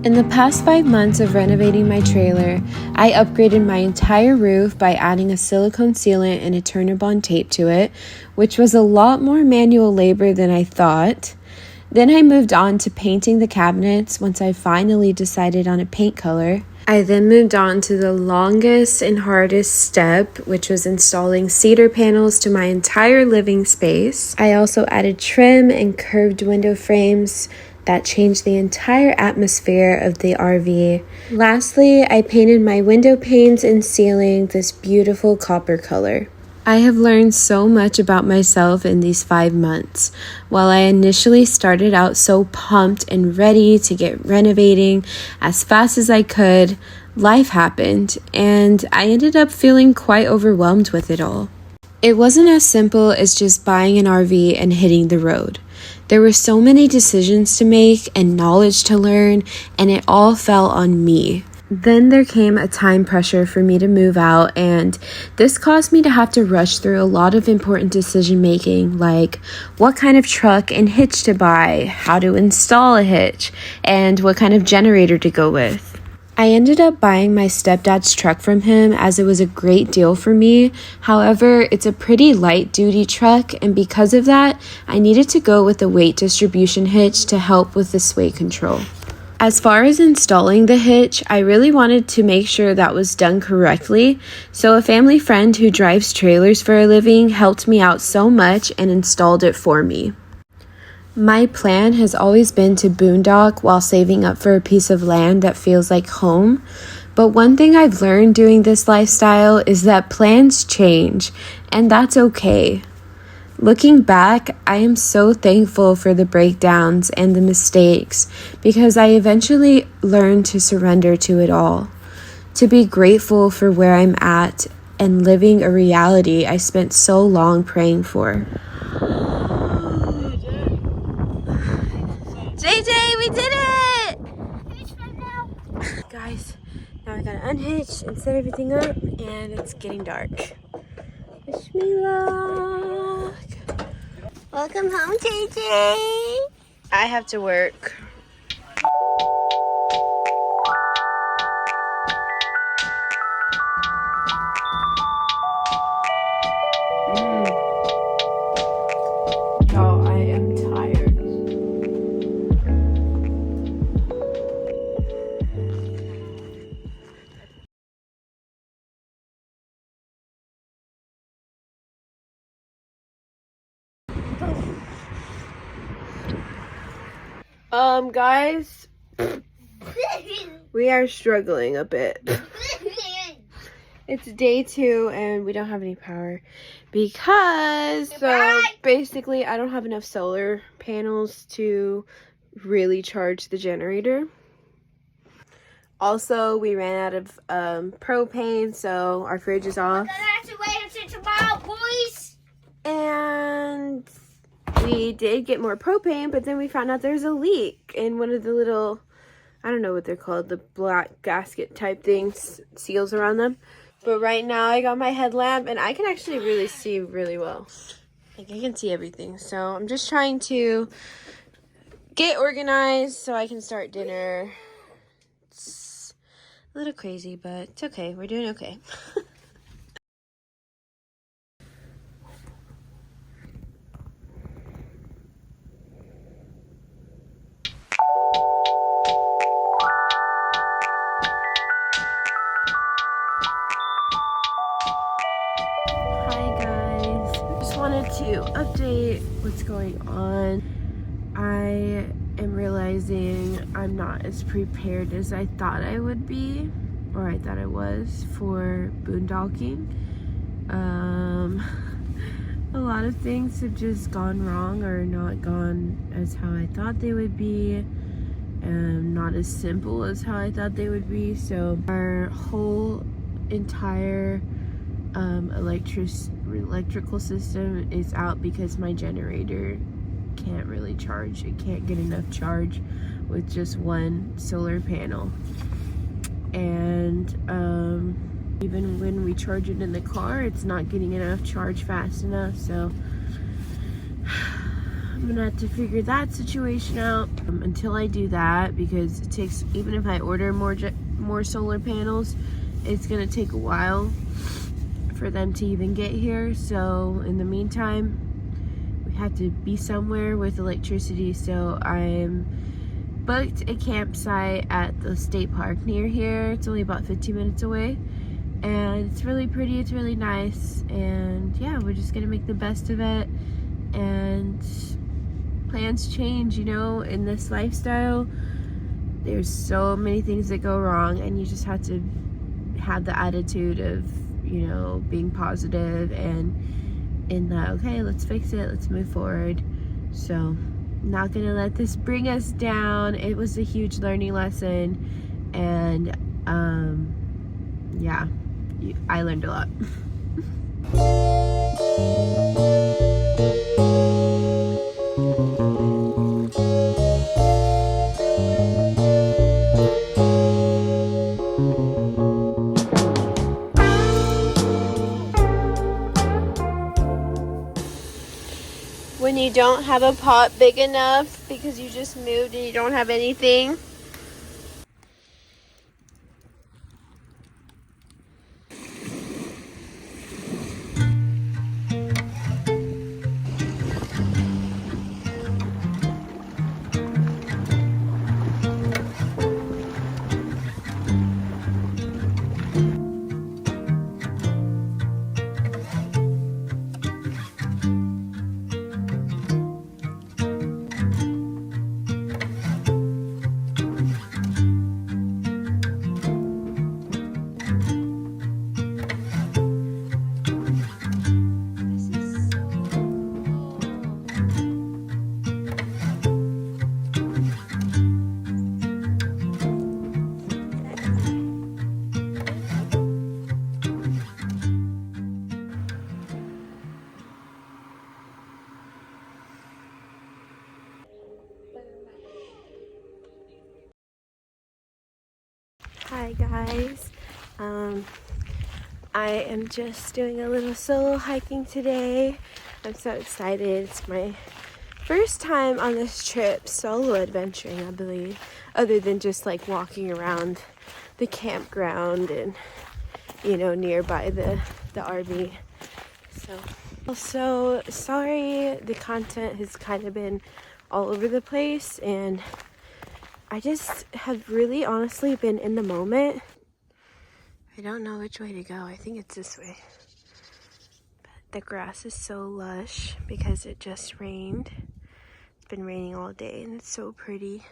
In the past 5 months of renovating my trailer, I upgraded my entire roof by adding a silicone sealant and a Turner-Bond tape to it, which was a lot more manual labor than I thought. Then I moved on to painting the cabinets once I finally decided on a paint color. I then moved on to the longest and hardest step, which was installing cedar panels to my entire living space. I also added trim and curved window frames that changed the entire atmosphere of the RV. Lastly, I painted my window panes and ceiling this beautiful copper color. I have learned so much about myself in these 5 months. While I initially started out so pumped and ready to get renovating as fast as I could, life happened, and I ended up feeling quite overwhelmed with it all. It wasn't as simple as just buying an RV and hitting the road. There were so many decisions to make and knowledge to learn, and it all fell on me. Then there came a time pressure for me to move out, and this caused me to have to rush through a lot of important decision making, like what kind of truck and hitch to buy, how to install a hitch, and what kind of generator to go with. I ended up buying my stepdad's truck from him as it was a great deal for me. However, it's a pretty light duty truck, and because of that, I needed to go with a weight distribution hitch to help with the sway control. As far as installing the hitch, I really wanted to make sure that was done correctly, so a family friend who drives trailers for a living helped me out so much and installed it for me. My plan has always been to boondock while saving up for a piece of land that feels like home, but one thing I've learned doing this lifestyle is that plans change, and that's okay. Looking back, I am so thankful for the breakdowns and the mistakes because I eventually learned to surrender to it all, to be grateful for where I'm at and living a reality I spent so long praying for. JJ, we did it! Guys, now I gotta unhitch and set everything up, and it's getting dark. Wish me luck. Welcome home, JJ. I have to work. Y'all, I am tired. Guys, we are struggling a bit. It's day 2 and we don't have any power because basically I don't have enough solar panels to really charge the generator. Also, we ran out of propane, so our fridge is off. We're gonna have to wait until tomorrow, boys. And we did get more propane, but then we found out there's a leak in one of the little, I don't know what they're called, the black gasket type things, seals around them. But right now I got my headlamp and I can actually really see really well. Like I can see everything. So I'm just trying to get organized so I can start dinner. It's a little crazy, but it's okay. We're doing okay. To update what's going on. I am realizing I'm not as prepared as I thought I would be, or I thought I was, for boondocking. A lot of things have just gone wrong or not gone as how I thought they would be, and not as simple as how I thought they would be. So our whole entire electrical system is out because my generator can't really charge. It can't get enough charge with just one solar panel, and even when we charge it in the car, it's not getting enough charge fast enough. So I'm gonna have to figure that situation out until I do that, because it takes, even if I order more solar panels, it's gonna take a while for them to even get here. So in the meantime, we have to be somewhere with electricity. So I'm booked a campsite at the state park near here. It's only about 15 minutes away, and it's really pretty, it's really nice, and yeah, we're just gonna make the best of it. And plans change, you know, in this lifestyle. There's so many things that go wrong, and you just have to have the attitude of, you know, being positive and in that, okay, let's fix it, let's move forward. So not gonna let this bring us down. It was a huge learning lesson, and yeah, I learned a lot. When you don't have a pot big enough because you just moved and you don't have anything. Hi guys, I am just doing a little solo hiking today. I'm so excited. It's my first time on this trip, solo adventuring, I believe, other than just like walking around the campground and, you know, nearby the RV. So also, sorry, the content has kind of been all over the place, and I just have really honestly been in the moment. I don't know which way to go. I think it's this way. But the grass is so lush because it just rained. It's been raining all day and it's so pretty.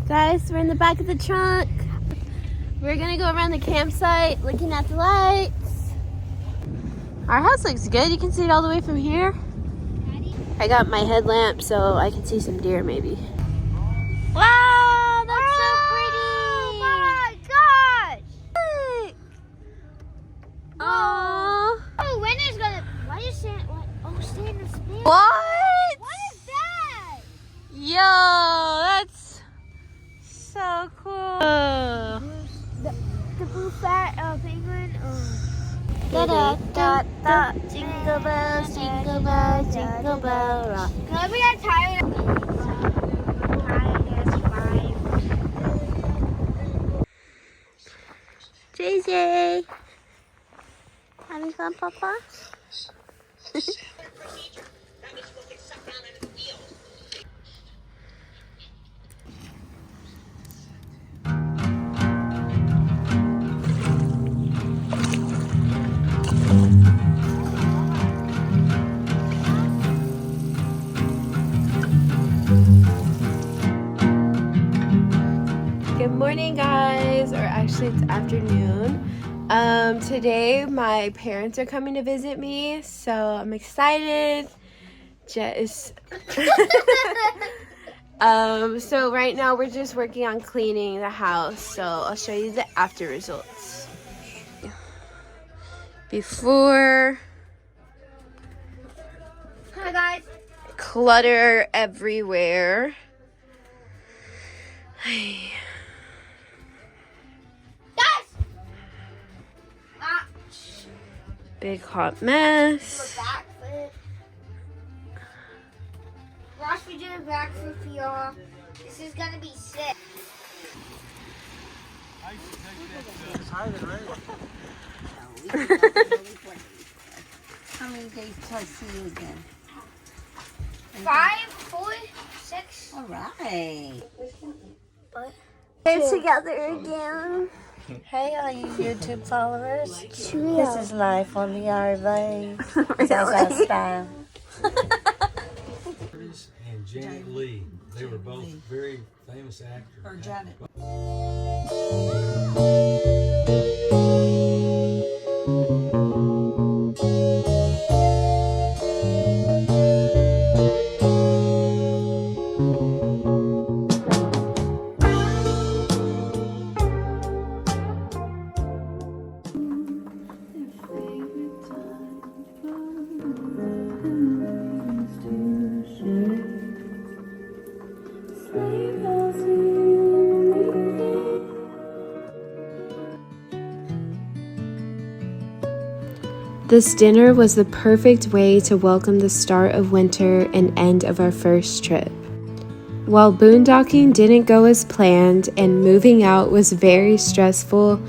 Guys, we're in the back of the trunk. We're gonna go around the campsite looking at the lights. Our house looks good. You can see it all the way from here. I got my headlamp so I can see some deer maybe. Wow, that's so pretty. Oh my gosh! Look. Aww. Oh, Whitney's gonna. Why you stand? What? Oh, stand and spin. What? What is that? Yo, that's so cool. The blue fat penguin. Da da da da. Jingle bells, jingle bells, jingle bell rock. Can we get tired? JJ, having fun, Papa? morning, guys, or actually it's afternoon. Today my parents are coming to visit me, so I'm excited. So right now we're just working on cleaning the house, so I'll show you the after results. Before. Hi guys. Clutter everywhere. Big hot mess. Watch me do a backflip for y'all. This is gonna be sick. How many days till I see you again? 5, 4, 6. All right. We're together again. Hey, all you YouTube followers. This is life on the RV. That's our style. And Janet Lee. They were both very famous actors. Or Janet. This dinner was the perfect way to welcome the start of winter and end of our first trip. While boondocking didn't go as planned and moving out was very stressful,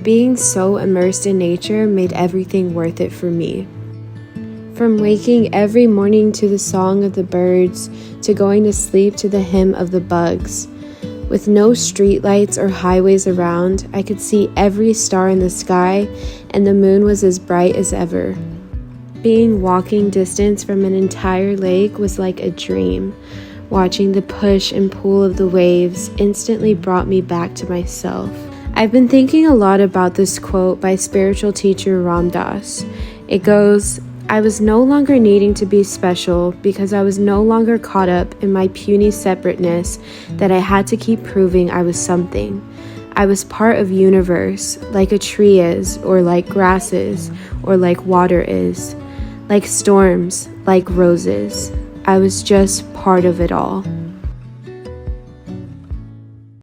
being so immersed in nature made everything worth it for me. From waking every morning to the song of the birds to going to sleep to the hymn of the bugs. With no streetlights or highways around, I could see every star in the sky, and the moon was as bright as ever. Being walking distance from an entire lake was like a dream. Watching the push and pull of the waves instantly brought me back to myself. I've been thinking a lot about this quote by spiritual teacher Ram Dass. It goes, I was no longer needing to be special because I was no longer caught up in my puny separateness that I had to keep proving I was something. I was part of universe, like a tree is, or like grass is, or like water is, like storms, like roses. I was just part of it all.